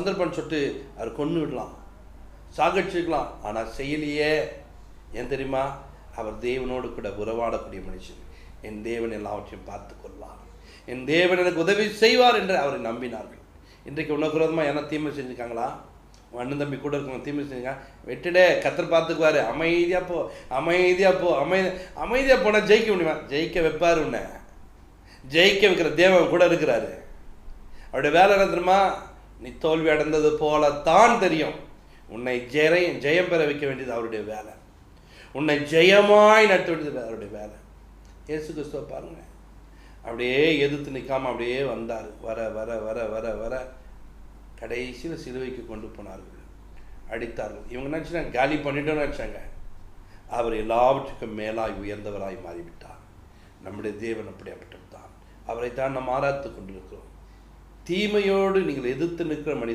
சந்தர்ப்பம் சொல்லிட்டு அவர் கொன்று விடலாம், சாகடிச்சிருக்கலாம். ஆனால் செய்யலையே. ஏன் தெரியுமா? அவர் தேவனோடு கூட உறவாடக்கூடிய மனுஷன். என் தேவன் எல்லாவற்றையும் பார்த்து கொள்வார், என் தேவன் எனக்கு உதவி செய்வார் என்று அவரை நம்பினார்கள். இன்றைக்கு உனக்கு விரோதமாக என்ன தீமை செஞ்சுருக்காங்களா? அண்ணன் தம்பி கூட இருக்கவங்க தீமை செஞ்சுருக்காங்க, வெட்டுடே, கத்தர் பார்த்துக்குவார், அமைதியாக போ, அமைதியாக போ. அமைதியாக போனால் ஜெயிக்க முடியுமா? ஜெயிக்க வைப்பார். உன்னை ஜெயிக்க வைக்கிற தேவன் கூட இருக்கிறாரு. அவருடைய வேலை என்ன தெரியுமா? நீ தோல்வி அடைந்தது போலத்தான் தெரியும். உன்னை ஜெயம் பெற வைக்க வேண்டியது அவருடைய வேலை. உன்னை ஜெயமாய் நடத்த வேண்டியது அவருடைய வேலை. இயேசு கிறிஸ்துவை பாருங்க, அப்படியே எதிர்த்து நிற்காம அப்படியே வந்தார். வர வர வர வர வர கடைசியில் சிலுவைக்கு கொண்டு போனார்கள், அடித்தார்கள். இவங்க நினச்சாங்க காலி பண்ணிட்டோன்னு நினச்சாங்க. அவர் எல்லாவற்றுக்கும் மேலாய் உயர்ந்தவராய் மாறிவிட்டார். நம்முடைய தேவன் அப்படிப்பட்டவர் தான். அவரைத்தான் நாம் ஆராய்த்து கொண்டிருக்கிறோம். தீமையோடு நீங்கள் எதிர்த்து நிற்கிற மனிதன்